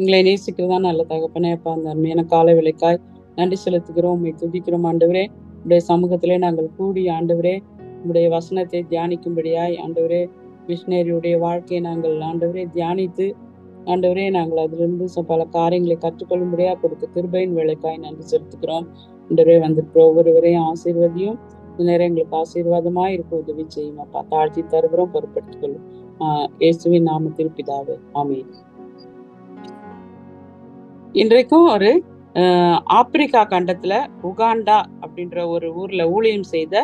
எங்களை நேசிக்கிறதா நல்ல தகப்பனே அப்பா, அந்த அருமையான காலை வேளைக்காய் நன்றி செலுத்துகிறோம். உம்மை துதிக்கிறோம் ஆண்டவரே. உடைய சமூகத்திலே நாங்கள் கூடி ஆண்டவரே உடைய வசனத்தை தியானிக்கும்படியாய் ஆண்டவரே மிஷினரியுடைய வாழ்க்கையை நாங்கள் ஆண்டவரே தியானித்து ஆண்டவரே நாங்கள் அதிலிருந்து பல காரியங்களை கற்றுக்கொள்ளும்படியா கொடுத்த கிருபையின் வேலைக்காய் நன்றி செலுத்துகிறோம். ஆண்டவரே வந்திருக்கிற ஒவ்வொருவரையும் ஆசீர்வதியும் இந்த நேரம் எங்களுக்கு ஆசீர்வாதமாய் இருக்க உதவி செய்யும் அப்பா. தாழ்த்தி தருகிறோம், பொறுப்படுத்திக் கொள்ளும். இயேசுவின் நாமத்தில் பிதாவே, ஆமென். இன்றைக்கும் ஒரு ஆப்பிரிக்கா கண்டத்துல உகாண்டா அப்படின்ற ஒரு ஊர்ல ஊழியம் செய்த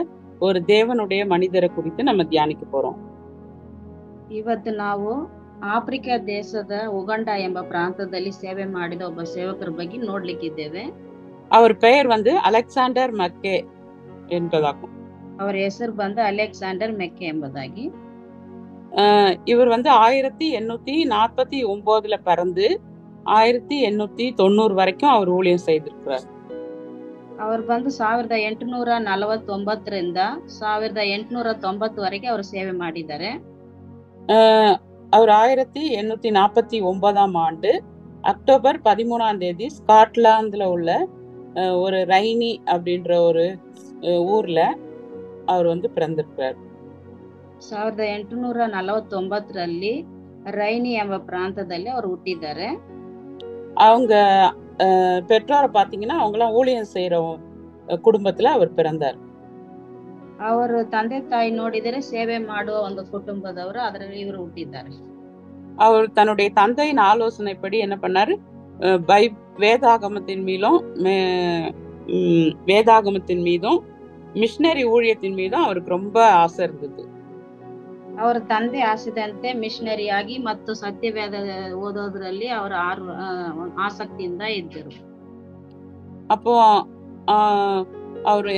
ஒரு தேவனுடைய மனிதரை குறித்து நம்ம தியானிக்க போறோம். ಇವತ್ತು ನಾವು ಆಫ್ರಿಕಾ ದೇಶದ ಉಗಾಂಡ ಎಂಬ ಪ್ರಾಂತದಲ್ಲಿ ಸೇವೆ ಮಾಡಿದ ಒಬ್ಬ ಸೇವಕರ ಬಗ್ಗೆ ನೋಡ್ಲಿಕ್ಕಿದ್ದೇವೆ. அவர் பெயர் அலெக்சாண்டர் மெக்கே என்பதாகும். ಅವರ ಹೆಸರು ಬಂದು ಅಲೆಕ್ಸಾಂಡರ್ ಮೆಕ್ಕೆ ಎಂಬುದಾಗಿ. இவர் 1849 பிறந்து 1890 வரைக்கும் அவர் ஊழியம் செய்திருக்கிறார். அவர் 1849ರಿಂದ 1890 ವರೆಗೆ ಅವರು ಸೇವೆ ಮಾಡಿದ್ದಾರೆ. அவர் 1849 ஆண்டு அக்டோபர் 13 ஸ்காட்லாந்துல உள்ள ஒரு ரைனி அப்படின்ற ஒரு ஊர்ல அவர் பிறந்திருக்கிறார். 1849ರಲ್ಲಿ ರೈನಿ ಎಂಬ ಪ್ರಾಂತದಲ್ಲಿ ಅವರು ಹುಟ್ಟಿದ್ದಾರೆ. அவங்க பெற்றோரை பாத்தீங்கன்னா அவங்களாம் ஊழியம் செய்யற குடும்பத்துல அவர் பிறந்தார். ಅವರು ತಂದೆ ತಾಯಿ ನೋಡಿದರೆ ಸೇವೆ ಮಾಡುವ ಒಂದು ಕುಟುಂಬದವರು, ಅದರಲ್ಲಿ ಇವರು ಹುಟ್ಟಿದ್ದಾರೆ. அவர் தன்னுடைய தந்தையின் ஆலோசனைப்படி என்ன பண்ணாரு, வேதாகமத்தின் மீதும் மிஷினரி ஊழியத்தின் மீதும் அவருக்கு ரொம்ப ஆசை இருந்தது. ಅವರ ತಂದೆ ಆಸೆದಂತೆ ಮಿಷನರಿಯಾಗಿ ಮತ್ತು ಸತ್ಯವೇದ ಓದೋದ್ರಲ್ಲಿ ಅವರ ಆಸಕ್ತಿಯಿಂದ ಇದ್ದರು. அப்போ அவர்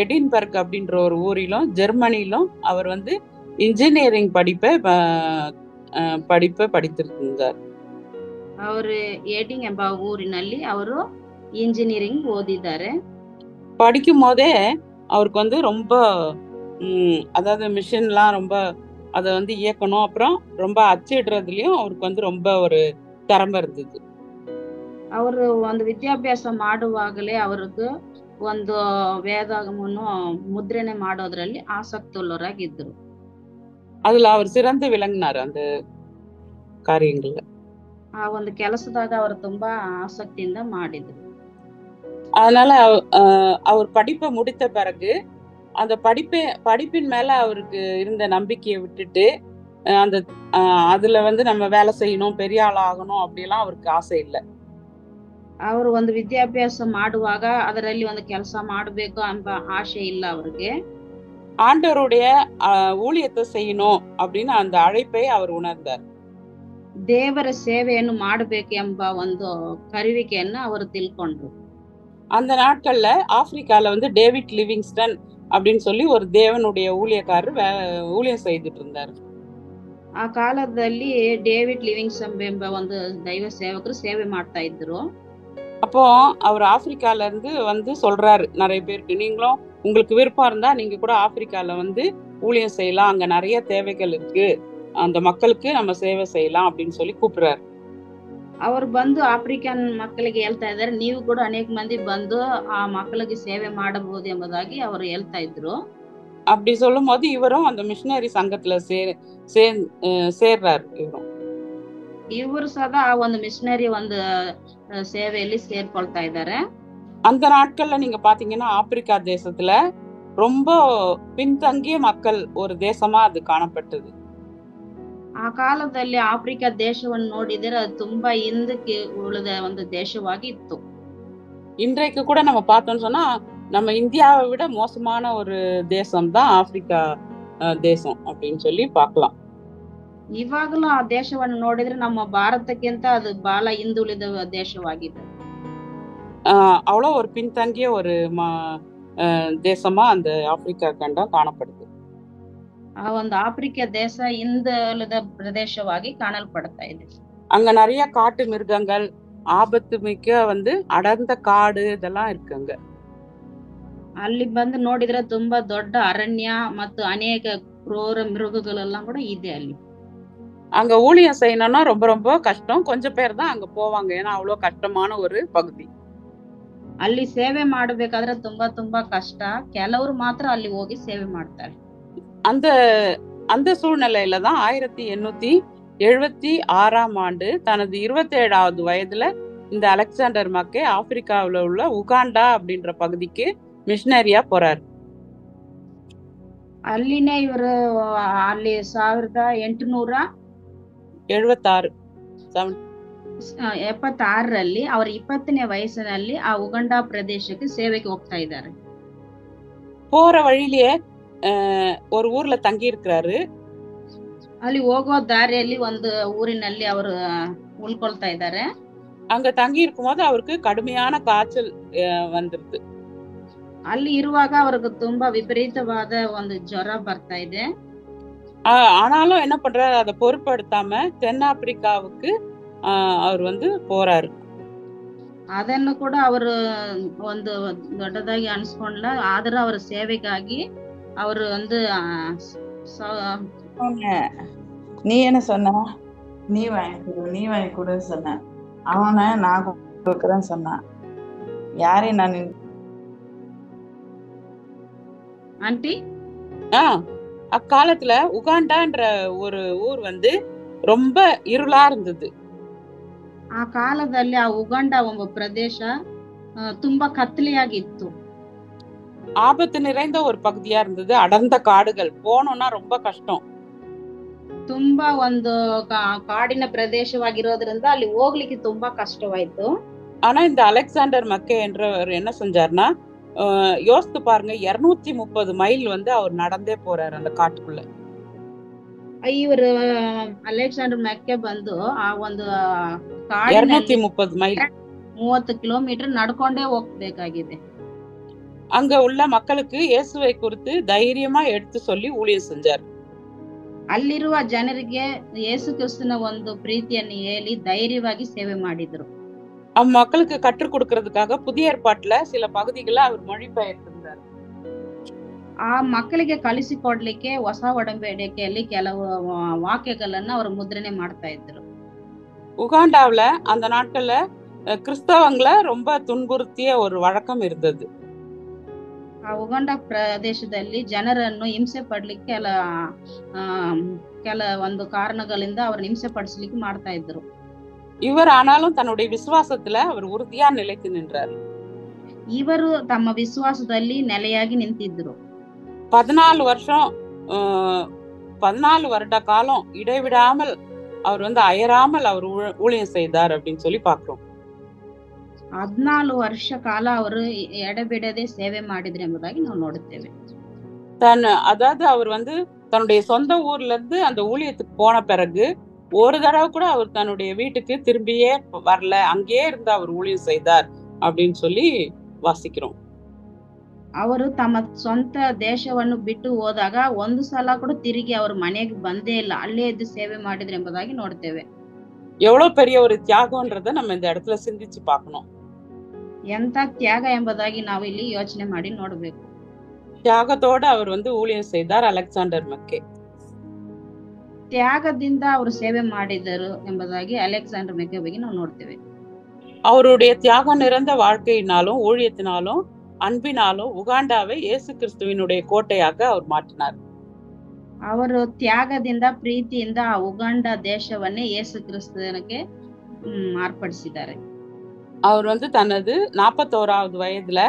எடின்பர்க் அப்படின்ற ஒரு ஊரிலும் ஜெர்மனிலும் அவர் இன்ஜினியரிங் படிப்பை படித்திருந்தார். ಅವರು ಏಡಿಂಗ್ ಎಂಬ ಊರಿನಲ್ಲಿ ಅವರು ಇಂಜಿನಿಯರಿಂಗ್ ಓದಿದ್ದಾರೆ. படிக்கும் போதே அவருக்கு ரொம்ப அதாவது மிஷின்லாம் ரொம்ப அதை இயக்கணும், அப்புறம் ரொம்ப அச்சிடுறதுலயும் அவருக்கு ரொம்ப ஒரு திறமை இருந்தது. ಅವರು ಒಂದು ವಿದ್ಯಾಭ್ಯಾಸ ಮಾಡುವಾಗಲೇ ಅವರಿಗೆ ಒಂದು ವೇದಾಗಮವನ್ನು ಮುದ್ರಣೆ ಮಾಡೋದ್ರಲ್ಲಿ ಆಸಕ್ತಿಯುಳ್ಳವರಾಗಿದ್ದರು. அதுல அவர் சிறந்து விளங்கினார் அந்த காரியங்கள்ல. ಆ ಒಂದು ಕೆಲಸದಾಗ ಅವರು ತುಂಬಾ ಆಸಕ್ತಿಯಿಂದ ಮಾಡಿದ್ರು. அதனால அவர் படிப்பை முடித்த பிறகு அந்த படிப்பின் மேல அவருக்கு இருந்த நம்பிக்கையை விட்டுட்டு அதுல நம்ம வேலை செய்யணும், பெரிய ஆள் ஆகணும் அப்படிலாம் அவருக்கு ஆசை இல்லை. ಅವರು ಒಂದು ವಿದ್ಯಾಭ್ಯಾಸ ಮಾಡುವಾಗ ಅದರಲ್ಲಿ ಒಂದು ಕೆಲಸ ಮಾಡಬೇಕು ಎಂಬ ಆಸೆ ಇಲ್ಲ ಅವರಿಗೆ. ஆண்டவருடைய ஊழியத்தை செய்யணும் அப்படின்னு அந்த அழைப்பை அவர் உணர்ந்தார். ದೇವರ ಸೇವೆಯನ್ನು ಮಾಡಬೇಕು ಎಂಬ ಒಂದು ಕರೆಯುವಿಕೆಯನ್ನ ಅವರು ತಿಳ್ಕೊಂಡ್ರು. அந்த நாட்கள்ல ஆப்பிரிக்கால டேவிட் லிவிங்ஸ்டன் அப்படின்னு சொல்லி ஒரு தேவனுடைய ஊழியக்காரர் ஊழியம் செய்துட்டு இருந்தார். ಆ ಕಾಲದಲ್ಲಿ ಡೇವಿಡ್ ಲಿವಿಂಗ್ಸ್ಟನ್ ಎಂಬ ಒಂದು ದೈವ ಸೇವಕರು ಸೇವೆ ಮಾಡ್ತಾ ಇದ್ರು. அப்போ அவர் ஆப்பிரிக்கால இருந்து சொல்றாரு நிறைய பேருக்கு, நீங்களும் உங்களுக்கு விருப்பம் இருந்தா நீங்க கூட ஆப்பிரிக்கால ஊழியம் செய்யலாம், அங்க நிறைய தேவைகள் இருக்கு, அந்த மக்களுக்கு நம்ம சேவை செய்யலாம் அப்படின்னு சொல்லி கூப்பிடுறாரு. ಅವರು ಆಫ್ರಿಕನ್ ಮಕ್ಕಳಿಗೆ ಹೇಳ್ತಾ ಇದ್ದಾರೆ, ನೀವು ಕೂಡ ಅನೇಕ ಮಂದಿ ಆ ಮಕ್ಕಳಿಗೆ ಸೇವೆ ಮಾಡಬಹುದು ಎಂಬುದಾಗಿ ಅವರು ಹೇಳ್ತಾ ಇದ್ರು. அப்படி சொல்லும் போது இவரும் அந்த மிஷினரி சங்கத்துல சேர்றாரு. ಇವರು ಸದಾ ಆ ಒಂದು ಮಿಷನರಿ ಒಂದು ಸೇವೆಯಲ್ಲಿ ಸೇರ್ಕೊಳ್ತಾ ಇದ್ದಾರೆ. அந்த நாட்கள்ல நீங்க பாத்தீங்கன்னா ஆப்பிரிக்கா தேசத்துல ரொம்ப பின்தங்கிய மக்கள் ஒரு தேசமா அது காணப்பட்டது. ಆ ಕಾಲದಲ್ಲಿ ಆಫ್ರಿಕಾ ದೇಶವನ್ನು ನೋಡಿದರೆ ಅದು ತುಂಬಾ ಹಿಂದಕ್ಕೆ ಉಳಿದ ಒಂದು ದೇಶವಾಗಿ ಇತ್ತು. இன்றைக்கு கூட நம்ம பார்த்தோம்னு சொன்னா நம்ம இந்தியாவை விட மோசமான ஒரு தேசம் தான் ஆப்பிரிக்கா தேசம் அப்படின்னு சொல்லி பார்க்கலாம். ಇವಾಗಲೂ ಆ ದೇಶವನ್ನು ನೋಡಿದ್ರೆ ನಮ್ಮ ಭಾರತಕ್ಕಿಂತ ಅದು ಬಹಳ ಹಿಂದುಳಿದ ದೇಶವಾಗಿದೆ. அவ்வளோ ஒரு பின்தங்கிய ஒரு தேசமா அந்த ஆப்பிரிக்கா கண்டம் காணப்படுது. ಆ ಒಂದು ಆಫ್ರಿಕಾ ದೇಶ ಹಿಂದುಳಿದ ಪ್ರದೇಶವಾಗಿ ಕಾಣಲ್ಪಡ್ತಾ ಇದೆ. அங்க நிறைய காட்டு மிருகங்கள், ஆபத்து மிக்க அடர்ந்த காடு இதெல்லாம் இருக்குங்க. ಅಲ್ಲಿ ನೋಡಿದ್ರೆ ತುಂಬಾ ದೊಡ್ಡ ಅರಣ್ಯ ಮತ್ತು ಅನೇಕ ಕ್ರೂರ ಮೃಗಗಳೆಲ್ಲ ಕೂಡ ಇದೆ ಅಲ್ಲಿ. அங்க ஊழியம் செய்யணும்னா ரொம்ப ரொம்ப கஷ்டம். கொஞ்சம் பேர் தான் அங்க போவாங்க. ஏன்னா அவ்வளவு கஷ்டமான ஒரு பகுதி. ಅಲ್ಲಿ ಸೇವೆ ಮಾಡಬೇಕಾದ್ರೆ ತುಂಬಾ ತುಂಬಾ ಕಷ್ಟ. ಕೆಲವರು ಮಾತ್ರ ಅಲ್ಲಿ ಹೋಗಿ ಸೇವೆ ಮಾಡ್ತಾರೆ. அந்த அந்த சூழ்நிலையில தான் 1876ஆம் ஆண்டு தனது 27வது வயதுல இந்த அலெக்சாண்டர் மக்கே ஆப்பிரிக்காவுல உள்ள உகாண்டா அப்படின்ற பகுதிக்கு மிஷனரியா போறாரு. ಅಲ್ಲಿನೇ ಇವರು ಅಲ್ಲಿ 1876 76ರಲ್ಲಿ ಅವರ 20ನೇ ವಯಸ್ಸಿನಲ್ಲಿ ಆ ಉಗಂಡಾ ಪ್ರದೇಶಕ್ಕೆ ಸೇವೆಗೆ ಹೋಗ್ತಾ ಇದ್ದಾರೆ. போற வழியிலேயே ஒரு ஊர்ல தங்கி இருக்கிறாரு. ಅಲ್ಲಿ ಹೋಗೋ ದಾರಿಯಲ್ಲಿ ಒಂದು ಊರಿನಲ್ಲಿ ಅವರು ಉಳ್ಕೊಳ್ತಾ ಇದ್ದಾರೆ. அங்க தங்கி இருக்கும்போது அவருக்கு கடுமையான காய்ச்சல் வந்துருது. ಅಲ್ಲಿ ಇರುವಾಗ ಅವ್ರಿಗೆ ತುಂಬಾ ವಿಪರೀತವಾದ ಒಂದು ಜ್ವರ ಬರ್ತಾ ಇದೆ. ஆனாலும் என்ன பண்றாரு, அதை பொருட்படுத்தாம தென்னாப்பிரிக்காவுக்கு அவர் போறாரு. ಅದನ್ನು ಕೂಡ ಅವರು ಒಂದು ದೊಡ್ಡದಾಗಿ ಅನ್ಸ್ಕೊಂಡ್ಲ. ಆದ್ರೆ ಅವರ ಸೇವೆಗಾಗಿ ಅವರು நீ என்ன சொன்ன? நீ வாங்கி கொடுன்னு சொன்ன. அவனை நான் கொடுக்குறேன்னு சொன்னான். யாரையும் நான் ஆண்டி அக்காலத்துல உகாண்டான்ற ஒரு ஊர் ரொம்ப இருளா இருந்தது. ಆ ಕಾಲದಲ್ಲಿ ಆ ಉಗಾಂಡ ಎಂಬ ಪ್ರದೇಶ ತುಂಬಾ ಕತ್ತಲೆಯಾಗಿತ್ತು. ஆபத்து நிறைந்த ஒரு பகுதியா இருந்தது. அடர்ந்த காடுகள், போனோம்னா ரொம்ப கஷ்டம். ತುಂಬಾ ಒಂದು ಕಾಡಿನ ಪ್ರದೇಶವಾಗಿರೋದ್ರಿಂದ ಅಲ್ಲಿ ಹೋಗ್ಲಿಕ್ಕೆ ತುಂಬಾ ಕಷ್ಟವಾಯ್ತು. ஆனா இந்த அலெக்சாண்டர் மக்கே என்றவர் என்ன செஞ்சாருன்னா, யோசித்து பாருங்க, 230 மைல் அவர் நடந்தே போறாரு அந்த காட்டுக்குள்ள. ಇವರು ಅಲೆಕ್ಸಾಂಡರ್ ಮೆಕ್ಕೆ ಬಂದು ಆ ಒಂದು 230 மைல் 30 ಕಿಲೋಮೀಟರ್ ನಡ್ಕೊಂಡೇ ಹೋಗ್ಬೇಕಾಗಿದೆ. அங்க உள்ள மக்களுக்கு இயேசுவை குறித்து தைரியமா எடுத்து சொல்லி ஊழியம் செஞ்சார். ಅಲ್ಲಿರುವ ಜನರಿಗೆ ಯೇಸು ಕ್ರಿಸ್ತನ ಒಂದು ಪ್ರೀತಿಯನ್ನು ಹೇಳಿ ಧೈರ್ಯವಾಗಿ ಸೇವೆ ಮಾಡಿದ್ರು. மக்களுக்கு கற்றுக் கொடுக்கிறதுக்காக புதிய ஏற்பாட்டுல சில பகுதிகளை அவர் மொழிபெயர்த்திருந்தார். ಆ ಮಕ್ಕಳಿಗೆ ಕಲಿಸಿಕೊಡ್ಲಿಕ್ಕೆ ಹೊಸ ಒಡಂಬಡಿಕೆಯಲ್ಲಿ ಕೆಲವು ವಾಕ್ಯಗಳನ್ನ ಅವರು ಮುದ್ರಣೆ ಮಾಡ್ತಾ ಇದ್ರು. உகாண்டாவுல அந்த நாட்கள்ல கிறிஸ்தவங்களை ரொம்ப துன்புறுத்திய ஒரு வழக்கம் இருந்தது. ಆ ಉಗಾಂಡ ಪ್ರದೇಶದಲ್ಲಿ ಜನರನ್ನು ಹಿಂಸೆ ಪಡ್ಲಿಕ್ಕೆ ಕೆಲ ಒಂದು ಕಾರಣಗಳಿಂದ ಅವ್ರನ್ನ ಹಿಂಸೆ ಪಡಿಸ್ಲಿಕ್ಕೆ ಮಾಡ್ತಾ ಇದ್ರು. இவர் ஆனாலும் தன்னுடைய விசுவாசத்துல அவர் உறுதியா நிலைத்து நின்றார். ಇವರು ತಮ್ಮ ವಿಶ್ವಾಸದಲ್ಲಿ ನೆಲೆಯಾಗಿ ನಿಂತಿದ್ರು. 14 வருட காலம் இடைவிடாமல் அவர் அயராமல் அவர் ஊழியம் செய்தார் அப்படின்னு சொல்லி பாக்குறோம். 14 ವರ್ಷ ಕಾಲ ಅವರು ಎಡೆಬಿಡದೆ ಸೇವೆ ಮಾಡಿದ್ರು ಎಂಬುದಾಗಿ ನಾವು ನೋಡುತ್ತೇವೆ. அதாவது அவர் தன்னுடைய சொந்த ஊர்ல இருந்து அந்த ஊழியத்துக்கு போன பிறகு ஒரு தடவை கூட அவர் தன்னுடைய வீட்டுக்கு திரும்பியே வரல, அங்கேயே இருந்து அவர் ஊழியம் செய்தார் அப்படின்னு சொல்லி ವಾಸಿக்கிறோம். ಅವರು ತಮ್ಮ ಸ್ವಂತ ದೇಶವನ್ನು ಬಿಟ್ಟು ಹೋದಾಗ ಒಂದು ಸಲ ಕೂಡ ತಿರುಗಿ ಅವ್ರ ಮನೆಗೆ ಬಂದೇ ಇಲ್ಲ, ಅಲ್ಲೇ ಇದ್ದು ಸೇವೆ ಮಾಡಿದ್ರು ಎಂಬುದಾಗಿ ನೋಡ್ತೇವೆ. எவ்வளவு பெரிய ஒரு தியாகம்ன்றத நம்ம இந்த இடத்துல சிந்திச்சு பார்க்கணும். ಎಂತ ತ್ಯಾಗ ಎಂಬುದಾಗಿ ನಾವು ಇಲ್ಲಿ ಯೋಚನೆ ಮಾಡಿ ನೋಡಬೇಕು. தியாகத்தோட அவர் ஊழியம் செய்தார் அலெக்சாண்டர் மக்கே. ತ್ಯಾಗದಿಂದ ಅವರು ಸೇವೆ ಮಾಡಿದರು ಎಂಬುದಾಗಿ ಅಲೆಕ್ಸಾಂಡರ್ ಮೆಕ್ಕೆ ಬಗ್ಗೆ ನಾವು ನೋಡ್ತೇವೆ. அவருடைய தியாகம் நிறைந்த வாழ்க்கையினாலும் ஊழியத்தினாலும் அன்பினாலும் உகாண்டாவை இயேசு கிறிஸ்துவினுடைய கோட்டையாக அவர் மாற்றினார். ಅವರು ತ್ಯಾಗದಿಂದ ಪ್ರೀತಿಯಿಂದ ಆ ಉಗಾಂಡ ದೇಶವನ್ನೇ ಯೇಸು ಕ್ರಿಸ್ತನಿಗೆ ಮಾರ್ಪಡಿಸಿದ್ದಾರೆ. அவர் தனது 41வது வயதுல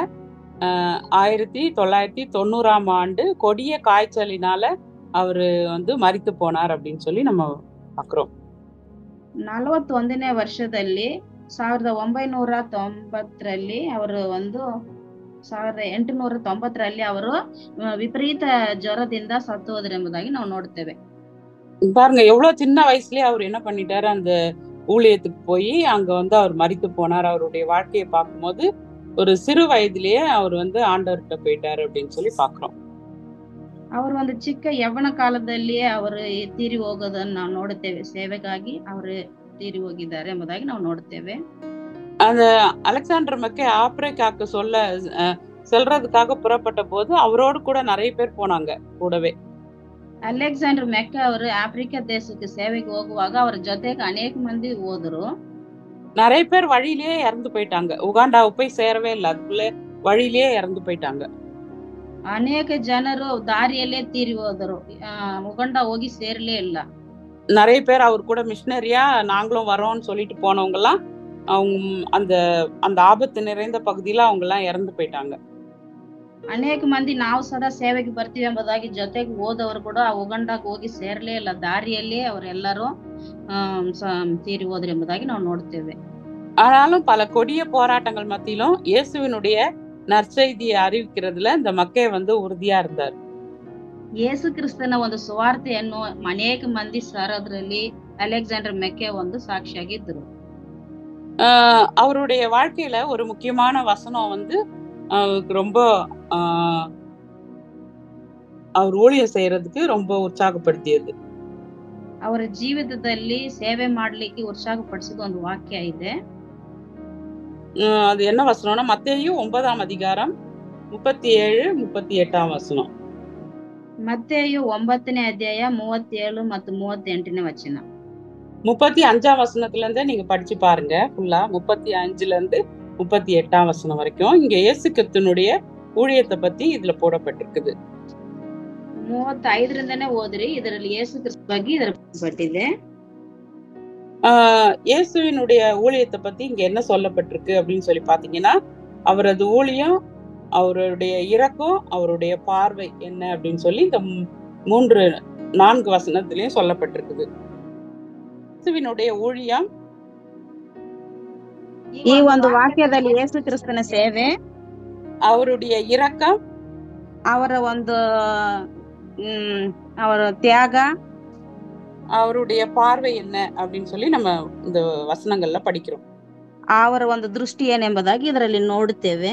1990ஆம் ஆண்டு கொடிய காய்ச்சலினால அவரு மரித்து போனார் அப்படின்னு சொல்லி நம்ம பாக்குறோம். 41ನೇ ವರ್ಷದಲ್ಲಿ 1990ರಲ್ಲಿ ಅವರು 1890ರಲ್ಲಿ ಅವರು ವಿಪರೀತ ಜ್ವರದಿಂದ ಸತ್ತು ಹೋದ್ರು ಎಂಬುದಾಗಿ ನಾವು ನೋಡ್ತೇವೆ. பாருங்க, எவ்வளவு சின்ன வயசுலயே அவர் என்ன பண்ணிட்டாரு, அந்த ஊழியத்துக்கு போய் அங்க அவர் மரித்து போனார். அவருடைய வாழ்க்கையை பார்க்கும்போது ஒரு சிறு வயதிலேயே அவர் ஆண்டவர்கிட்ட போயிட்டாரு அப்படின்னு சொல்லி பாக்குறோம். ಅವರು ಚಿಕ್ಕ ಯೌವನ ಕಾಲದಲ್ಲಿಯೇ ಅವರು ತೀರಿ ಹೋಗೋದನ್ನು ನಾವು ನೋಡುತ್ತೇವೆ. ಸೇವೆಗಾಗಿ ಅವರು ತೀರಿ ಹೋಗಿದ್ದಾರೆ ಎಂಬುದಾಗಿ ನಾವು ನೋಡುತ್ತೇವೆ. அந்த அலெக்சாண்டர் மக்கே ஆப்பிரிக்காக்கு செல்றதுக்காக புறப்பட்ட போது அவரோடு கூட நிறைய பேர் போனாங்க கூடவே. ಅಲೆಕ್ಸಾಂಡರ್ ಮೆಕ್ಕ ಅವರು ಆಫ್ರಿಕಾ ದೇಶಕ್ಕೆ ಸೇವೆಗೆ ಹೋಗುವಾಗ ಅವರ ಜೊತೆಗೆ ಅನೇಕ ಮಂದಿ ಹೋದರು. நிறைய பேர் வழியிலேயே இறந்து போயிட்டாங்க. உகாண்டாவை போய் சேரவே இல்லை, அதுக்குள்ள வழியிலேயே இறந்து போயிட்டாங்க. ಅನೇಕ ಜನರು ದಾರಿಯಲ್ಲೇ ತೀರಿ ಹೋದರು, ಉಗಾಂಡ ಹೋಗಿ ಸೇರ್ಲೇ ಇಲ್ಲ. நிறைய பேர் அவர் கூட மிஷினரியா நாங்களும் வரோம்னு சொல்லிட்டு போனவங்க எல்லாம் அவங்க அந்த அந்த ஆபத்து நிறைந்த பகுதியில அவங்க எல்லாம் இறந்து போயிட்டாங்க. ಅನೇಕ ಮಂದಿ ನಾವು ಸದಾ ಸೇವೆಗೆ ಬರ್ತೀವಿ ಎಂಬುದಾಗಿ ಜೊತೆಗೆ ಹೋದವರು ಕೂಡ ಆ ಉಗಾಂಡಕ್ಕೆ ಹೋಗಿ ಸೇರ್ಲೇ ಇಲ್ಲ, ದಾರಿಯಲ್ಲೇ ಅವರೆಲ್ಲರೂ ತೀರಿ ಹೋದ್ರು ಎಂಬುದಾಗಿ ನಾವು ನೋಡ್ತೇವೆ. ஆனாலும் பல கொடிய போராட்டங்கள் மத்தியிலும் இயேசுவினுடைய நற்செய்தியை அறிவிக்கிறதுல இந்த மக்கள் உறுதியா இருந்தார். ಯೇಸು ಕ್ರಿಸ್ತನ ಒಂದು ಸುವಾರ್ತೆಯನ್ನು ಅನೇಕ ಮಂದಿ ಸಾರೋದ್ರಲ್ಲಿ ಅಲೆಕ್ಸಾಂಡರ್ ಮೆಕ್ಕೆ ಒಂದು ಸಾಕ್ಷಿಯಾಗಿದ್ದರು. அவருடைய வாழ்க்கையில ஒரு முக்கியமான வசனம் அவருக்கு ரொம்ப அவர் ஊழியம் செய்யறதுக்கு ரொம்ப உற்சாகப்படுத்தியது. ಅವರ ಜೀವಿತದಲ್ಲಿ ಸೇವೆ ಮಾಡ್ಲಿಕ್ಕೆ ಉತ್ಸಾಹಪಡಿಸಿದ ಒಂದು ವಾಕ್ಯ ಇದೆ. அது என்ன வசனம்னா மத்தேயு 9ஆம் அதிகாரம் 37-38 வசனம். ಮತ್ತೇಯು 9ನೇ ಅಧ್ಯಾಯ 37 ಮತ್ತು 38ನೇ ವಚನ. 35ஆம் வசனத்துல இருந்தே நீங்க படிச்சு பாருங்க. ஃபுல்லா 35ல இருந்து 38ஆம் வசனம் வரைக்கும் இங்க இயேசு கிறிஸ்துனுடைய ஊழியத்தை பத்தி இதுல போடப்பட்டிருக்குது. 35ರಿಂದನೇ ಓದ್ರಿ, ಇದರಲ್ಲಿ ಯೇಸು ಕ್ರಿಸ್ತ ಬಗ್ಗೆ ಇದರ ಪಟ್ಟಿದೆ. இயேசுவினுடைய ஊழியத்தை பத்தி இங்க என்ன சொல்லப்பட்டிருக்கு அப்படின்னு சொல்லி பாத்தீங்கன்னா, அவரது ஊழியம், அவருடைய இரக்கம், அவருடைய பார்வை என்ன அப்படின்னு சொல்லி இந்த 3-4 வசனத்திலயும் சொல்லப்பட்டிருக்குது. இயேசுவினுடைய ஊழியம், ಈ ಒಂದು ವಾಕ್ಯದಲ್ಲಿ ಯೇಸು ಕ್ರಿಸ್ತನ ಸೇವೆ, அவருடைய இரக்கம், ಅವರ ಒಂದು ಅವರ ತ್ಯಾಗ, அவருடைய பார்வை என்ன அப்படின்னு சொல்லி நம்ம இந்த வசனங்கள்ல படிக்கிறோம். ಅವರ ಒಂದು ದೃಷ್ಟಿ ಏನೆಂಬುದಾಗಿ ಇದರಲ್ಲಿ ನೋಡುತ್ತೇವೆ.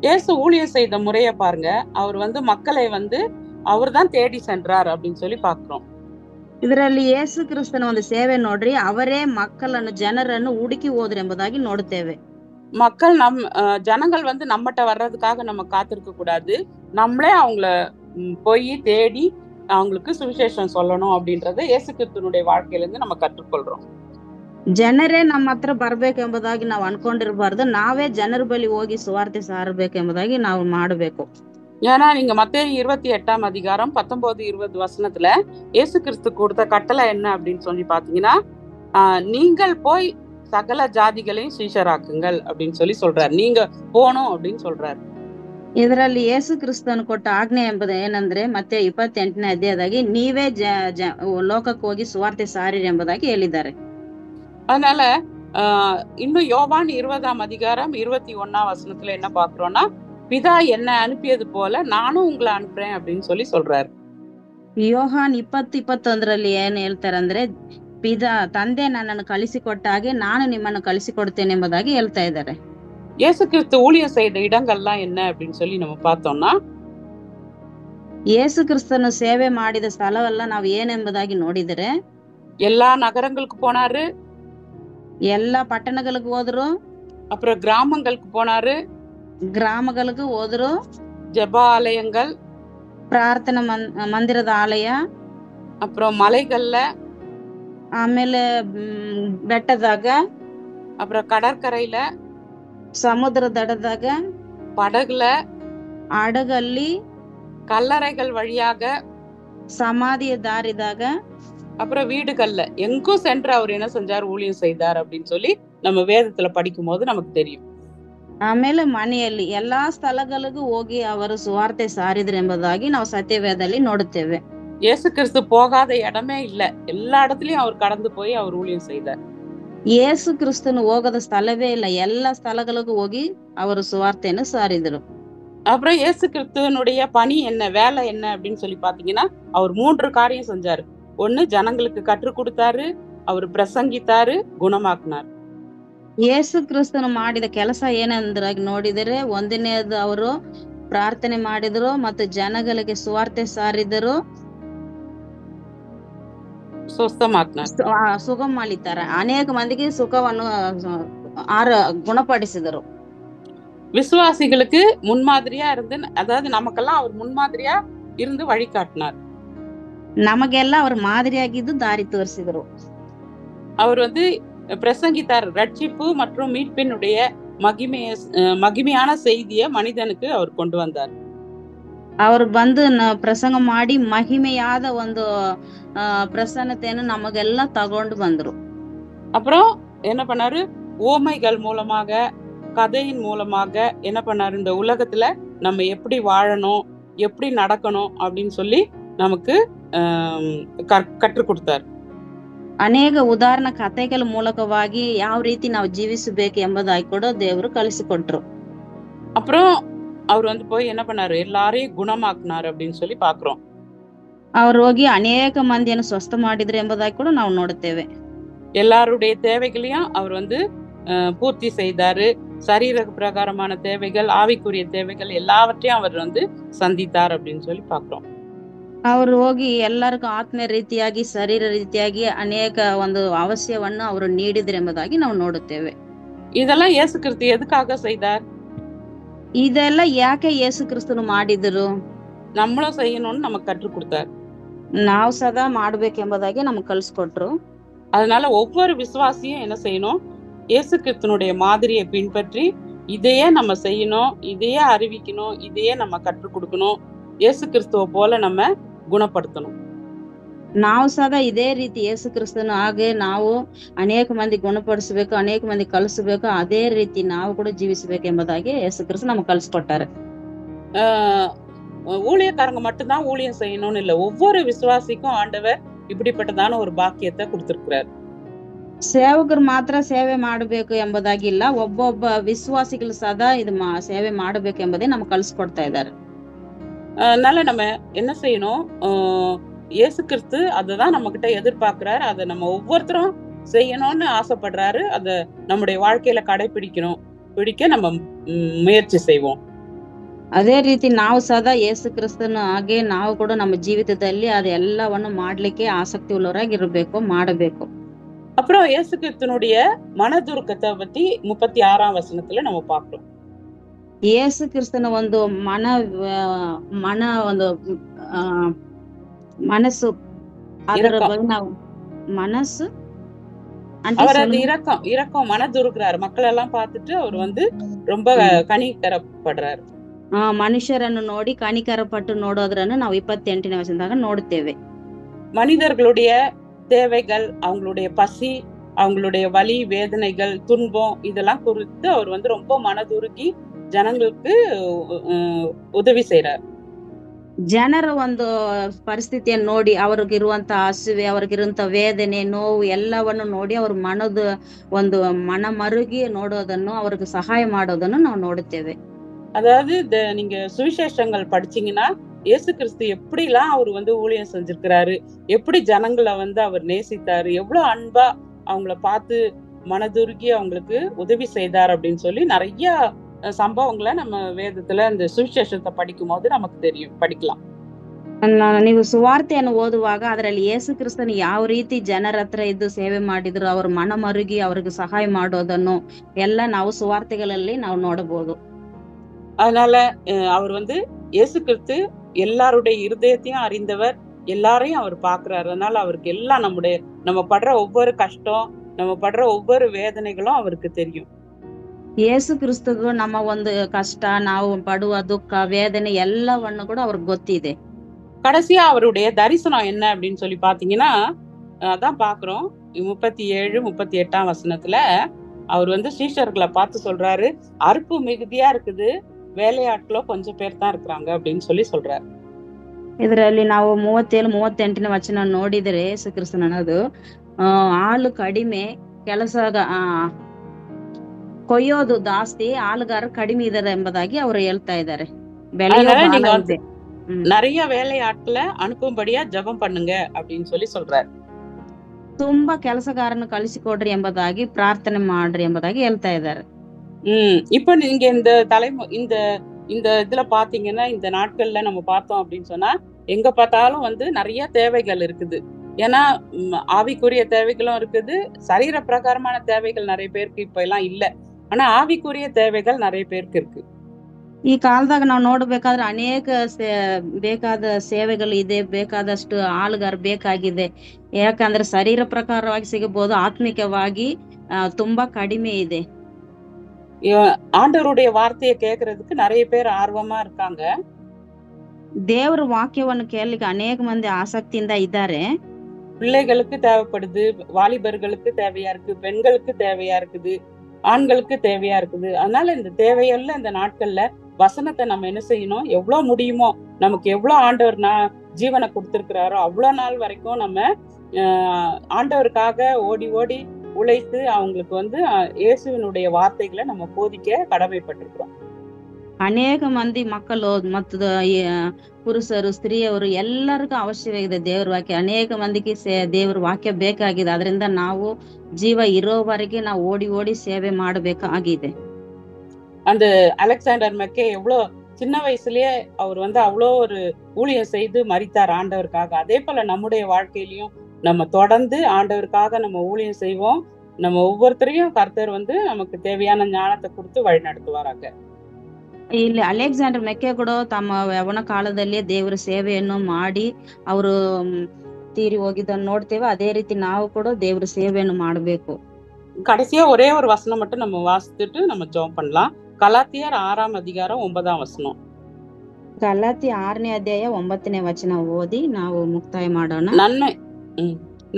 இயேசு ஊழியம் செய்த முறைய பாருங்க. அவர் மக்களை அவர் தான் தேடி சென்றார் அப்படின்னு சொல்லி பாக்குறோம். ಇದರಲ್ಲಿ ಯೇಸು ಕ್ರಿಸ್ತನ ಒಂದು ಸೇವೆ ನೋಡ್ರಿ, ಅವರೇ ಮಕ್ಕಳನ್ನು ಜನರನ್ನು ಹುಡುಕಿ ಹೋದ್ರು ಎಂಬುದಾಗಿ ನೋಡುತ್ತೇವೆ. மக்கள் ஜனங்கள் நம்மகிட்ட வர்றதுக்காக நம்ம காத்திருக்க கூடாது, நம்மளே அவங்கள போய் தேடி அவங்களுக்கு சுவிசேஷம் சொல்லணும் அப்படின்றத இயேசு கிறிஸ்துனுடைய வாழ்க்கையில இருந்து நம்ம கற்றுக்கொள்றோம். ಜನರೇ ನಮ್ಮ ಹತ್ರ ಬರ್ಬೇಕೆಂಬುದಾಗಿ ನಾವು ಅನ್ಕೊಂಡಿರ್ಬಾರ್ದು, ನಾವೇ ಜನರ ಬಳಿ ಹೋಗಿ ಸುವಾರ್ತೆ ಸಾರಬೇಕೆಂಬುದಾಗಿ ನಾವು ಮಾಡಬೇಕು. ஏன்னா நீங்க மத்தேயு 28ஆம் அதிகாரம் 19-20 வசனத்துல இயேசு கிறிஸ்து கொடுத்த கட்டளை என்ன அப்படின்னு சொல்லி பாத்தீங்கன்னா, நீங்கள் போய் சகல ஜாதிகளையும் சீஷராக்குங்கள் அப்படின்னு சொல்லி சொல்றாரு. நீங்க போகணும் அப்படின்னு சொல்றாரு. ಇದರಲ್ಲಿ ಯೇಸು ಕ್ರಿಸ್ತನು ಕೊಟ್ಟ ಆಜ್ಞೆ ಎಂಬುದು ಏನಂದ್ರೆ ಮತ್ತೆ 28ನೇ ಅಧ್ಯಾಯದಾಗಿ ನೀವೇ ಲೋಕಕ್ಕೆ ಹೋಗಿ ಸುವಾರ್ತೆ ಸಾರಿರಿ ಎಂಬುದಾಗಿ ಹೇಳಿದ್ದಾರೆ. அதனால இன்னும் யோவான் 20ஆம் அதிகாரம் 21ஆம் வசனத்துல என்ன பாக்குறோம்னா, பிதா என்ன அனுப்பியது போல நானும் உங்களை அனுப்புறேன் அப்படின்னு சொல்லி சொல்றாரு. ಯೋಹಾನ್ 20:21ರಲ್ಲಿ ಏನ್ ಹೇಳ್ತಾರೆ ಅಂದ್ರೆ, ತಂದೆ ನನ್ನನ್ನು ಕಳಿಸಿಕೊಟ್ಟ ಹಾಗೆ ನಾನು ನಿಮ್ಮನ್ನು ಕಳಿಸಿಕೊಡ್ತೇನೆ ಎಂಬುದಾಗಿ ಹೇಳ್ತಾ ಇದ್ದಾರೆ. இயேசு கிறிஸ்து ஊழியம் செய்த இடங்கள்லாம் என்ன அப்படின்னு சொல்லி நம்ம பார்த்தோம்னா, ಯೇಸು ಕ್ರಿಸ್ತನು ಸೇವೆ ಮಾಡಿದ ಸ್ಥಳವೆಲ್ಲ ನಾವು ಏನೆಂಬುದಾಗಿ ನೋಡಿದರೆ, எல்லா நகரங்களுக்கு போனாரு, எல்லா ಪಟ್ಟಣಗಳಿಗೆ ಹೋದ್ರು, அப்புறம் கிராமங்களுக்கு போனாரு, ಗ್ರಾಮಗಳಿಗೆ ಹೋದ್ರು, ஜெபாலயங்கள், ಪ್ರಾರ್ಥನಾ ಮಂದಿರದ ಆಲಯ, அப்புறம் மலைகள்ல, ಆಮೇಲೆ ಬೆಟ್ಟದಾಗ, அப்புறம் கடற்கரையில, ಸಮುದ್ರ ದಡದಾಗ, படகுல, ಹಡಗಲ್ಲಿ, கல்லறைகள் வழியாக, ಸಮಾಧಿಯ ದಾರಿದಾಗ, அப்புறம் வீடுகள்ல எங்கும் சென்று அவர் என்ன செஞ்சார், ஊழியம் செய்தார் அப்படின்னு சொல்லி நம்ம வேதத்துல படிக்கும் போது நமக்கு தெரியும். ಆಮೇಲೆ ಮನೆಯಲ್ಲಿ ಎಲ್ಲಾ ಸ್ಥಳಗಳಿಗೂ ಹೋಗಿ ಅವರು ಸುವಾರ್ತೆ ಸಾರಿದ್ರು ಎಂಬುದಾಗಿ ನಾವು ಸತ್ಯವೇದದಲ್ಲಿ ನೋಡುತ್ತೇವೆ. இயேசு கிறிஸ்து போகாத இடமே இல்ல, எல்லா இடத்துலயும் அவர் கடந்து போய் அவர் ஊழியம் செய்தார். ಯೇಸು ಕ್ರಿಸ್ತನು ಹೋಗದ ಸ್ಥಳವೇ ಇಲ್ಲ, எல்லா ಸ್ಥಳಗಳಿಗೂ ಹೋಗಿ ಅವರು ಸುವಾರ್ತೆಯನ್ನು ಸಾರಿದರು. அப்புறம் இயேசு கிறிஸ்துவனுடைய பணி என்ன, வேலை என்ன அப்படின்னு சொல்லி பாத்தீங்கன்னா, அவர் 3 காரியம் செஞ்சாரு. ஒண்ணு, ஜனங்களுக்கு கற்றுக் கொடுத்தாரு, அவர் பிரசங்கித்தாரு, குணமாக்குனார். ಯೇಸು ಕ್ರಿಸ್ತನು ಮಾಡಿದ ಕೆಲಸ ಏನೆಂದ್ರಾಗಿ ನೋಡಿದರೆ, ಒಂದನೇದು ಅವರು ಪ್ರಾರ್ಥನೆ ಮಾಡಿದ್ರು ಮತ್ತು ಜನಗಳಿಗೆ ಸುವಾರ್ತೆ ಸಾರಿದರು, ಸುಗಮ ಮಾಡಿದ್ದಾರೆ, ಅನೇಕ ಮಂದಿಗೆ ಸುಖವನ್ನು குணப்படுத்திದರು. விசுவாசிகளுக்கு முன்மாதிரியா இருந்து, அதாவது நமக்கெல்லாம் அவர் முன்மாதிரியா இருந்து வழிகாட்டினார். ನಮಗೆಲ್ಲ ಅವ್ರ ಮಾದರಿಯಾಗಿದ್ದು ದಾರಿ ತೋರಿಸಿದ್ರು. அவர் வந்து பிரசங்கித்தார். ரட்சிப்பு மற்றும் மீட்பினுடைய மகிமையான செய்தியை மனிதனுக்கு அவர் கொண்டு வந்தார். ಅವ್ರು ಬಂದು ಪ್ರಸಂಗ ಮಾಡಿ ಮಹಿಮೆಯಾದ ಒಂದು ಪ್ರಸನ್ನತೆಯನ್ನು ನಮಗೆಲ್ಲ ತಗೊಂಡು ಬಂದ್ರು. அப்புறம் என்ன பண்ணாரு, ஓமைகள் மூலமாக, கதையின் மூலமாக என்ன பண்ணாரு, இந்த உலகத்துல நம்ம எப்படி வாழணும், எப்படி நடக்கணும் அப்படின்னு சொல்லி நமக்கு கற்றுக் கொடுத்தார். ಅನೇಕ ಉದಾಹರಣೆ ಕಥೆಗಳ ಮೂಲಕವಾಗಿ ಯಾವ ರೀತಿ ನಾವು ಜೀವಿಸಬೇಕು ಎಂಬುದಾಗಿ ಕೂಡ ದೇವರು ಕಲಿಸಿಕೊಟ್ರು. அப்புறம் அவர் வந்து போய் என்ன பண்ணாரு, எல்லாரையும் குணமாக்குனாரு அப்படின்னு சொல்லி பாக்குறோம். ಅವ್ರು ಹೋಗಿ ಅನೇಕ ಮಂದಿಯನ್ನು ಸ್ವಸ್ಥ ಮಾಡಿದ್ರು ಎಂಬುದಾಗಿ ಕೂಡ ನಾವು ನೋಡುತ್ತೇವೆ. எல்லாருடைய தேவைகளையும் அவர் வந்து பூர்த்தி செய்தாரு. சரீர பிரகாரமான தேவைகள், ஆவிக்குரிய தேவைகள் எல்லாவற்றையும் அவர் வந்து சந்தித்தார் அப்படின்னு சொல்லி பாக்குறோம். ಅವರು ಹೋಗಿ ಎಲ್ಲರಿಗೂ ಆತ್ಮ ರೀತಿಯಾಗಿ ಶರೀರ ರೀತಿಯಾಗಿ ಅನೇಕ ಒಂದು ಅವಶ್ಯವನ್ನು ಅವರು ನೀಡಿದ್ರು ಎಂಬುದಾಗಿ ನಾವು ನೋಡುತ್ತೇವೆ. இதெல்லாம் இயேசு கிறிஸ்து எதுக்காக செய்தார்? ಇದೆಲ್ಲ ಯಾಕೆ ಯೇಸು ಕ್ರಿಸ್ತನು ಮಾಡಿದ್ರು? நம்மளும் செய்யணும்னு நமக்கு கற்றுக் கொடுத்தார். ನಾವು ಸದಾ ಮಾಡ್ಬೇಕೆಂಬುದಾಗಿ ನಮ್ಗೆ ಕಲಿಸ್ಕೊಟ್ರು. அதனால ஒவ்வொரு விசுவாசியும் என்ன செய்யணும், இயேசு கிறிஸ்துனுடைய மாதிரியை பின்பற்றி இதையே நம்ம செய்யணும், இதையே அறிவிக்கணும், இதையே நம்ம கற்றுக் கொடுக்கணும், இயேசு கிறிஸ்துவ போல நம்ம குணப்படுத்தணும். ನಾವು ಸದಾ ಇದೇ ರೀತಿ ಯೇಸು ಕ್ರಿಸ್ತನು ಹಾಗೆ ನಾವು ಅನೇಕ ಮಂದಿ ಗುಣಪಡಿಸಬೇಕು, ಅನೇಕ ಮಂದಿ ಕಲಿಸಬೇಕು, ಅದೇ ರೀತಿ ನಾವು ಕೂಡ ಜೀವಿಸಬೇಕು ಎಂಬುದಾಗಿ ಯೇಸು ಕ್ರಿಸ್ತ ನಮ್ಗೆ ಕಲಿಸ್ಕೊಟ್ಟಾರೆ. ஊழியக்காரங்க மட்டும்தான் ஊழியம் செய்யணும்னு இல்ல, ஒவ்வொரு விசுவாசிக்கும் ஆண்டவர் இப்படிப்பட்டதான ஒரு பாக்கியத்தை கொடுத்திருக்கிறார். ಸೇವಕರು ಮಾತ್ರ ಸೇವೆ ಮಾಡಬೇಕು ಎಂಬುದಾಗಿಲ್ಲ, ಒಬ್ಬೊಬ್ಬ ವಿಶ್ವಾಸಿಗಳು ಸದಾ ಇದು ಸೇವೆ ಮಾಡಬೇಕು ಎಂಬುದೇ ನಮ್ಗೆ ಕಲಿಸ್ಕೊಡ್ತಾ ಇದ್ದಾರೆ. அதனால நம்ம என்ன செய்யணும், இயேசு கிறிஸ்து அததான் நம்ம கிட்ட எதிர்பார்க்கிறாரு. அதை நம்ம ஒவ்வொருத்தரும் செய்யணும்னு ஆசைப்படுறாரு. அதை நம்முடைய வாழ்க்கையில பிடிக்க நம்ம முயற்சி செய்வோம். ಅದೇ ರೀತಿ ನಾವು ಸದಾ ಯೇಸು ಕ್ರಿಸ್ತನ ಹಾಗೆ ನಾವು ಕೂಡ ನಮ್ಮ ಜೀವಿತದಲ್ಲಿ ಅದೆಲ್ಲವನ್ನು ಮಾಡ್ಲಿಕ್ಕೆ ಆಸಕ್ತಿ ಉಳ್ಳವರಾಗಿರ್ಬೇಕು, ಮಾಡಬೇಕು. அப்புறம் இயேசு கிறிஸ்துனுடைய மனதுருக்கத்தை பத்தி 36ஆம் வசனத்துல நம்ம பார்க்கிறோம். ಯೇಸು ಕ್ರಿಸ್ತನ ಒಂದು ಮನ ಒಂದು ಮನಸ್ಸು, ಅದರ ಬಗ್ಗೆ ನಾವು ಮನಸ್ಸು அவர் அது இரக்கம் மனதுருக்கிறாரு. மக்கள் எல்லாம் பார்த்துட்டு அவர் வந்து ரொம்ப கனிகரப்படுறாரு. ಮನುಷ್ಯರನ್ನು ನೋಡಿ ಕನಿಕರ ಪಟ್ಟು ನೋಡೋದ್ರನ್ನು ನಾವು 28ನೇ ವಚನದಾಗ ನೋಡುತ್ತೇವೆ. மனிதர்களுடைய தேவைகள், அவங்களுடைய பசி, அவங்களுடைய வலி, வேதனைகள், துன்பம் இதெல்லாம் குறித்து அவர் வந்து ரொம்ப மனதுருகி ಜನங்களுக்கு ಉದವಿ செய்றார். ಜನರ ಒಂದು ಪರಿಸ್ಥಿತಿಯನ್ನು ನೋಡಿ, ಅವ್ರಿಗಿರುವಂತ ಹಸಿವೆ, ಅವ್ರಿಗಿರುವಂತ ವೇದನೆ, ನೋವು ಎಲ್ಲವನ್ನು ನೋಡಿ ಅವ್ರ ಮನ ಮರುಗಿ ನೋಡೋದನ್ನು, ಅವ್ರಿಗೆ ಸಹಾಯ ಮಾಡೋದನ್ನು ನಾವು ನೋಡುತ್ತೇವೆ. அதாவது நீங்க சுவிசேஷங்கள் படிச்சீங்கன்னா இயேசு கிறிஸ்து எப்படி எல்லாம் அவர் வந்து ஊழியம் செஞ்சிருக்கிறாரு, எப்படி ஜனங்களை வந்து அவர் நேசித்தாரு, எவ்வளவு அன்பா அவங்கள பார்த்து மனதுருகி அவங்களுக்கு உதவி செய்தார் அப்படின்னு சொல்லி நிறைய சம்பவங்களை நம்ம வேதத்துல இந்த சுவிசேஷத்தை படிக்கும் போது நமக்கு தெரியும், படிக்கலாம். ನೀವು ಸುವಾರ್ತೆಯನ್ನು ಓದುವಾಗ ಅದರಲ್ಲಿ ಯೇಸು ಕ್ರಿಸ್ತನು ಯಾವ ರೀತಿ ಜನರ ಹತ್ರ ಇದ್ದು ಸೇವೆ ಮಾಡಿದ್ರು, ಅವ್ರ ಮನ ಮರುಗಿ ಅವ್ರಿಗೆ ಸಹಾಯ ಮಾಡೋದನ್ನು ಎಲ್ಲ ನಾವು ಸುವಾರ್ತೆಗಳಲ್ಲಿ ನಾವು ನೋಡಬಹುದು. அதனால அவர் வந்து இயேசு கிறிஸ்து எல்லாருடைய இருதயத்தையும் அறிந்தவர், எல்லாரையும் அவர் பாக்குறாரு. அதனால அவருக்கு எல்லாம் நம்ம படுற ஒவ்வொரு கஷ்டம், நம்ம படுற ஒவ்வொரு வேதனைகளும் அவருக்கு தெரியும். ಯೇಸು ಕ್ರಿಸ್ತಗೂ ನಮ್ಮ ಒಂದು ಕಷ್ಟ, ನಾವು ಪಡುವ ದುಃಖ, ವೇದನೆ ಎಲ್ಲವನ್ನು ಕೂಡ ಅವ್ರಿಗೆ ಗೊತ್ತಿದೆ. கடைசியா அவருடைய தரிசனம் என்ன அப்படின்னு சொல்லி பாத்தீங்கன்னா, அதான் பாக்குறோம் 37, 38ஆம் வசனத்துல அவர் வந்து சீஷர்களை பார்த்து சொல்றாரு, அறுப்பு மிகுதியா இருக்குது, வேலையாட்களோ கொஞ்சம் பேர் தான் இருக்கிறாங்க அப்படின்னு சொல்லி சொல்றாரு. ಇದರಲ್ಲಿ ನಾವು 37, 38ನೇ ವಚನ ನೋಡಿದರೆ ಯೇಸು ಕ್ರಿಸ್ತನ ಅನ್ನೋದು ಆಳು ಕಡಿಮೆ, ಕೆಲಸ ಕೊಯ್ಯೋದು ಜಾಸ್ತಿ, ಆಳುಗಾರ ಕಡಿಮೆ ಇದಾರೆ ಎಂಬುದಾಗಿ ಅವರು ಹೇಳ್ತಾ ಇದ್ದಾರೆ. நிறைய வேலையாட்களை அனுப்பும்படியா ஜெபம் பண்ணுங்க அப்படின்னு சொல்லி சொல்றாரு. ತುಂಬಾ ಕೆಲಸಗಾರನ ಕಳಿಸಿಕೊಡ್ರಿ ಎಂಬುದಾಗಿ ಪ್ರಾರ್ಥನೆ ಮಾಡ್ರಿ ಎಂಬುದಾಗಿ ಹೇಳ್ತಾ ಇದ್ದಾರೆ. இப்ப நீங்க இந்த இதுல பாத்தீங்கன்னா, இந்த நாட்கள்ல நம்ம பார்த்தோம் அப்படின்னு சொன்னா எங்க பார்த்தாலும் வந்து நிறைய தேவைகள் இருக்குது. ஏன்னா ஆவிக்குரிய தேவைகளும் இருக்குது, சரீர பிரகாரமான தேவைகள் நிறைய பேருக்கு இப்ப எல்லாம் இல்ல. ஆனா ஆவிக்குரிய தேவைகள் நிறைய பேருக்கு இருக்கு. ಈ ಕಾಲದಾಗ ನಾವು ನೋಡ್ಬೇಕಾದ್ರೆ ಅನೇಕ ಬೇಕಾದ ಸೇವೆಗಳು ಇದೆ, ಬೇಕಾದಷ್ಟು ಆಳುಗಾರ ಬೇಕಾಗಿದೆ. ಯಾಕಂದ್ರೆ ಶರೀರ ಪ್ರಕಾರವಾಗಿ ಸಿಗಬಹುದು, ಆತ್ಮಿಕವಾಗಿ ತುಂಬಾ கடிமை ಇದೆ. ஆண்டவருடைய வார்த்தையை கேட்கறதுக்கு நிறைய பேர் ஆர்வமா இருக்காங்க. ದೇವರ ವಾಕ್ಯವನ್ನು ಕೇಳಲಿಕ್ಕೆ ಅನೇಕ ಮಂದಿ ಆಸಕ್ತಿಯಿಂದ ಇದ್ದಾರೆ. பிள்ளைகளுக்கு தேவைப்படுது, வாலிபர்களுக்கு தேவையா இருக்கு, பெண்களுக்கு தேவையா இருக்குது, ஆண்களுக்கு தேவையா இருக்குது. அதனால இந்த தேவையுள்ள இந்த நாட்கள்ல வசனத்தை நம்ம என்ன செய்யணும், எவ்வளவு முடியுமோ, நமக்கு எவ்வளவு ஆண்டவர் ஜீவனை கொடுத்திருக்கிறாரோ அவ்வளவு நாள் வரைக்கும் நம்ம ஆண்டவருக்காக ஓடி ஓடி உழைத்து அவங்களுக்கு இயேசுவினுடைய வார்த்தைகளை நம்ம போதிக்க கடமைப்பட்டிருக்கிறோம். ಅನೇಕ ಮಂದಿ ಮಕ್ಕಳು ಮತ್ತು ಪುರುಷರು, ಸ್ತ್ರೀಯವರು ಎಲ್ಲರಿಗೂ ಅವಶ್ಯವಾಗಿದೆ ದೇವರ ವಾಕ್ಯ. ಅನೇಕ ಮಂದಿಗೆ ದೇವರ ವಾಕ್ಯ ಬೇಕಾಗಿದೆ. ಅದರಿಂದ ನಾವು ಜೀವ ಇರೋವರೆಗೆ ನಾವು ಓಡಿ ಓಡಿ ಸೇವೆ ಮಾಡಬೇಕಾಗಿದೆ. அந்த அலெக்சாண்டர் மெக்கே எவ்வளோ சின்ன வயசுலயே அவர் அவ்வளோ ஒரு ஊழியம் செய்து மரித்தார் ஆண்டவருக்காக. அதே போல நம்முடைய வாழ்க்கையிலையும் நம்ம தொடர்ந்து ஆண்டவருக்காக நம்ம ஊழியம் செய்வோம். நம்ம ஒவ்வொருத்தரையும் கர்த்தர் நமக்கு தேவையான ஞானத்தை கொடுத்து வழி நடத்துவாராங்க. ಇಲ್ಲಿ ಅಲೆಕ್ಸಾಂಡರ್ ಮೆಕ್ಕೆ ಕೂಡ ತಮ್ಮ ಯವನ ಕಾಲದಲ್ಲಿ ದೇವರ ಸೇವೆಯನ್ನು ಮಾಡಿ ಅವರು ತೀರಿ ಹೋಗಿದ್ದನ್ನು ನೋಡ್ತೇವೆ. ಅದೇ ರೀತಿ ನಾವು ಕೂಡ ದೇವರ ಸೇವೆಯನ್ನು ಮಾಡಬೇಕು. கடைசியா ஒரே ஒரு வசனம் மட்டும் நம்ம வாசித்துட்டு நம்ம ஜெபம் பண்ணலாம். கலாத்தியர் 6ஆம் அதிகாரம் 9ஆம் வசனம். ಗಲಾತಿ 6ನೇ ಅಧ್ಯಾಯ 9ನೇ ವಚನ ಓದಿ ನಾವು ಮುಕ್ತಾಯ ಮಾಡೋಣ.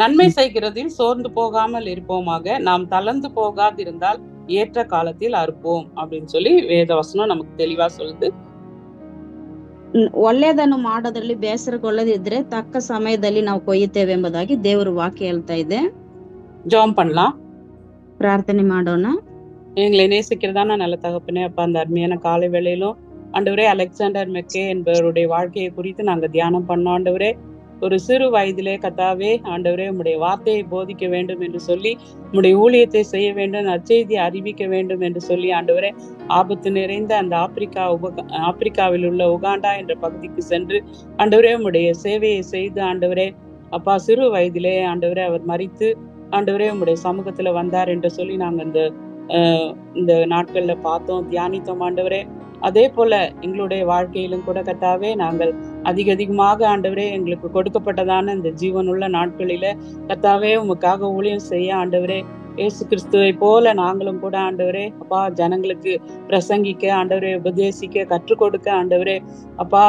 நன்மை செய்கிறதில் சோர்ந்து போகாமல் இருப்போமாக, நாம் தளர்ந்து போகாதிருந்தால் ஏற்ற காலத்தில் அறுப்போம் அப்படின்னு சொல்லி வேத வசனம் நமக்கு தெளிவா சொல்லுது. ಒಳ್ಳೆಯದನ್ನು ಮಾಡೋದ್ರಲ್ಲಿ ಬೇಸರಗೊಳ್ಳದಿದ್ರೆ ತಕ್ಕ ಸಮಯದಲ್ಲಿ ನಾವು ಕೊಯ್ಯುತ್ತೇವೆ ಎಂಬುದಾಗಿ ದೇವರ ವಾಕ್ಯ ಹೇಳ್ತಾ ಇದೆ. ஜெபம் பண்ணலாம், ಪ್ರಾರ್ಥನೆ ಮಾಡೋಣ. எங்களை நேசிக்கிறதான நல்ல தகப்பனே, அப்ப அந்த அருமையான காலை வேளையிலும் ஆண்டவரே அலெக்சாண்டர் மெக்கே என்பவருடைய வாழ்க்கையை குறித்து நாங்க தியானம் பண்ணோம். ஆண்டவரே, ஒரு சிறு வயதிலே கர்த்தாவே ஆண்டவரே உம்முடைய வார்த்தையை போதிக்க வேண்டும் என்று சொல்லி, உம்முடைய ஊழியத்தை செய்ய வேண்டும், நற்செய்தியை அறிவிக்க வேண்டும் என்று சொல்லி ஆண்டவரே ஆபத்து நிறைந்த அந்த ஆப்பிரிக்காவில் உள்ள உகாண்டா என்ற பகுதிக்கு சென்று ஆண்டவரே உம்முடைய சேவையை செய்து ஆண்டவரே அப்பா சிறு வயதிலே ஆண்டவரே அவர் மரித்து ஆண்டவரே உம்முடைய சமூகத்துல வந்தார் என்று சொல்லி நாங்க இந்த நாட்கள்ல பார்த்தோம், தியானித்தோம். ஆண்டவரே, அதே போல எங்களுடைய வாழ்க்கையிலும் கூட கர்த்தாவே நாங்கள் அதிகமாக ஆண்டவரே எங்களுக்கு கொடுக்கப்பட்டதான இந்த ஜீவனுள்ள நாட்களில கர்த்தாவே உமக்காக ஊழியம் செய்ய ஆண்டவரே இயேசு கிறிஸ்துவை போல நாங்களும் கூட ஆண்டவரே அப்பா ஜனங்களுக்கு பிரசங்கிக்க ஆண்டவரே, உபதேசிக்க, கற்றுக் கொடுக்க ஆண்டவரே அப்பா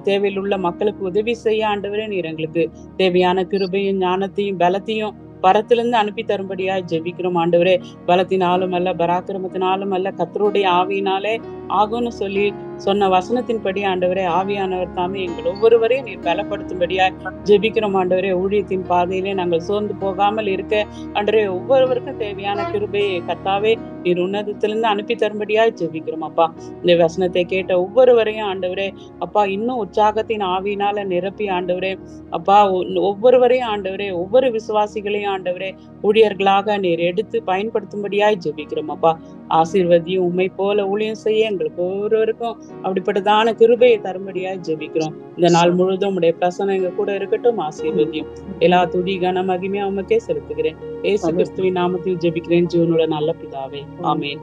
தேவையில் உள்ள மக்களுக்கு உதவி செய்ய ஆண்டவரே நீர் எங்களுக்கு தேவையான கிருபையும் ஞானத்தையும் பலத்தையும் பரத்திலிருந்து அனுப்பி தரும்படியாய் ஜெபிக்கிறோம். ஆண்டவரே, பலத்தினாலும் அல்ல, பராக்கிரமத்தினாலும் அல்ல, கர்த்தருடைய ஆவியினாலே ஆகும்னு சொல்லி சொன்ன வசனத்தின்படி ஆண்டவரே ஆவியானவர் தாமே எங்கள் ஒவ்வொருவரையும் நீர் பலப்படுத்தும்படியாய் ஜெபிக்கிறோம். ஆண்டவரே, ஊழியத்தின் பாதையிலே நாங்கள் சோர்ந்து போகாமல் இருக்க ஆண்டவரே ஒவ்வொருவருக்கும் தேவையான கிருபையை கர்த்தாவே நீர் உன்னதத்திலிருந்து அனுப்பி தரும்படியாய் ஜெபிக்கிறோம். அப்பா, இந்த வசனத்தை கேட்ட ஒவ்வொருவரையும் ஆண்டவரே அப்பா இன்னும் உற்சாகத்தின் ஆவியினால நிரப்பி ஆண்டவரே அப்பா ஒவ்வொருவரையும் ஆண்டவரே ஒவ்வொரு விசுவாசிகளையும் ஆண்டவரே ஊழியர்களாக நீர் எடுத்து பயன்படுத்தும்படியாய் ஜெபிக்கிறோம். அப்பா, ஆசீர்வதியும் உம்மை போல ஊழியம் செய்ய எங்களுக்கு ஒவ்வொருவருக்கும் அப்படிப்பட்டதான கிருபையை தரும்படியாய் ஜெபிக்கிறோம். இந்த நாள் முழுதும் உடைய பிரசனம் எங்க கூட இருக்கட்டும். ஆசீர்வதியும் எல்லா துதி கன மகிமையா உமக்கே செலுத்துகிறேன். இயேசு கிறிஸ்துவின் நாமத்தில் ஜெபிக்கிறேன் ஜீவனுள்ள நல்ல பிதாவே, ஆமென்.